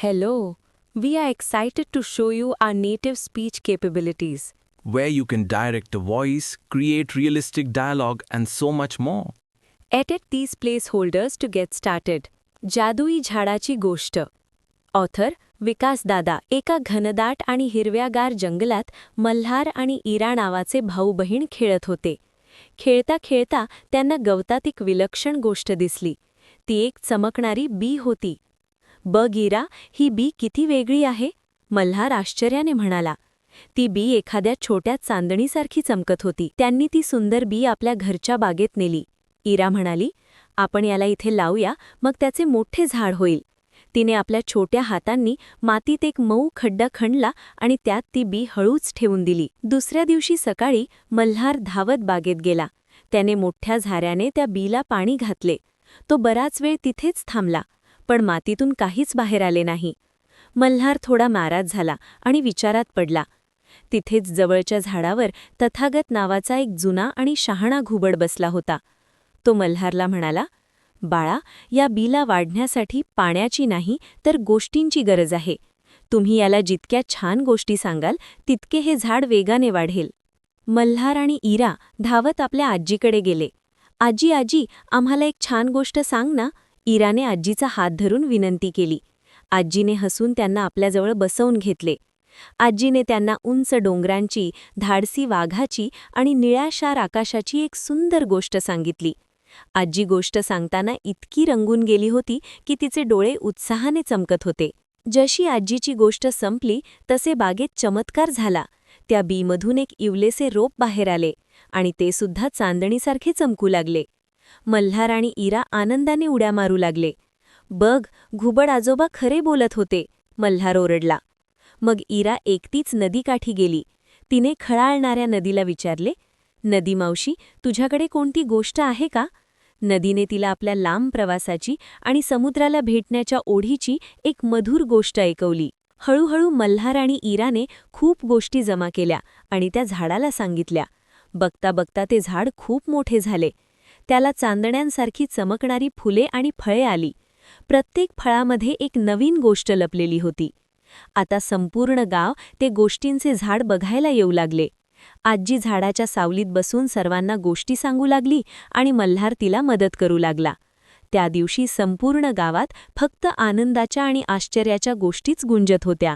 Hello, we are excited to show you our native speech capabilities. where you can direct a voice, create realistic dialogue, and so much more. Edit these placeholders to get started. जादुई झाडाची गोष्ट. Author विकास दादा. एका घनदाट आणि हिरव्यागार जंगलात मल्हार आणि इरा नावाचे भाऊ-बहीण खेळत होते. खेळता खेळता त्यांना गवतात एक विलक्षण गोष्ट दिसली. ती एक चमकणारी बी होती. बघ इरा, ही बी किती वेगळी आहे, मल्हार आश्चर्याने म्हणाला. ती बी एखाद्या छोट्या चांदणीसारखी चमकत होती. त्यांनी ती सुंदर बी आपल्या घरच्या बागेत नेली. इरा म्हणाली, आपण याला इथे लावूया, मग त्याचे मोठे झाड होईल. तिने आपल्या छोट्या हातांनी मातीत एक मऊ खड्डा खणला आणि त्यात ती बी हळूच ठेवून दिली. दुसऱ्या दिवशी सकाळी मल्हार धावत बागेत गेला. त्याने मोठ्या झाऱ्याने त्या बीला पाणी घातले. तो बराच वेळ तिथेच थांबला, पण मातीतून काहीच बाहेर आले नाही. मल्हार थोडा नाराज झाला आणि विचारात पडला. तिथेच जवळच्या झाडावर तथागत नावाचा एक जुना आणि शहाणा घुबड बसला होता. तो मल्हारला म्हणाला, बाळा, या बीला वाढण्यासाठी पाण्याची नाही तर गोष्टींची गरज आहे. तुम्ही याला जितक्या छान गोष्टी सांगाल तितके हे झाड वेगाने वाढेल. मल्हार आणि इरा धावत आपल्या आजीकडे गेले. आजी आजी, आम्हाला एक छान गोष्ट सांग ना, इराने आजीचा हात धरून विनंती केली. आजीने हसून त्यांना आपल्याजवळ बसवून घेतले. आजीने त्यांना उंच डोंगरांची, धाडसी वाघाची आणि निळ्याशार आकाशाची एक सुंदर गोष्ट सांगितली. आजी गोष्ट सांगताना इतकी रंगून गेली होती की तिचे डोळे उत्साहाने चमकत होते. जशी आजीची गोष्ट संपली तसे बागेत चमत्कार झाला. त्या बीमधून एक इवलेसे रोप बाहेर आले आणि ते सुद्धा चांदणीसारखे चमकू लागले. मल्हार आणि इरा आनंदाने उड्या मारू लागले. बघ, घुबड आजोबा खरे बोलत होते, मल्हार ओरडला. मग इरा एकटीच नदीकाठी गेली. तिने खळाळणाऱ्या नदीला विचारले, नदी मावशी, तुझ्याकडे कोणती गोष्ट आहे का? नदीने तिला आपल्या लांब प्रवासाची आणि समुद्राला भेटण्याच्या ओढीची एक मधुर गोष्ट ऐकवली. हळूहळू मल्हार आणि इराने खूप गोष्टी जमा केल्या आणि त्या झाडाला सांगितल्या. बघता बघता ते झाड खूप मोठे झाले. त्याला चांदण्यांसारखी चमकणारी फुले आणि फळे आली. प्रत्येक फळामध्ये एक नवीन गोष्ट लपलेली होती. आता संपूर्ण गाव ते गोष्टींचे झाड बघायला येऊ लागले. आजी झाडाच्या सावलीत बसून सर्वांना गोष्टी सांगू लागली आणि मल्हार तिला मदत करू लागला. त्या दिवशी संपूर्ण गावात फक्त आनंदाच्या आणि आश्चर्याच्या गोष्टीच गुंजत होत्या.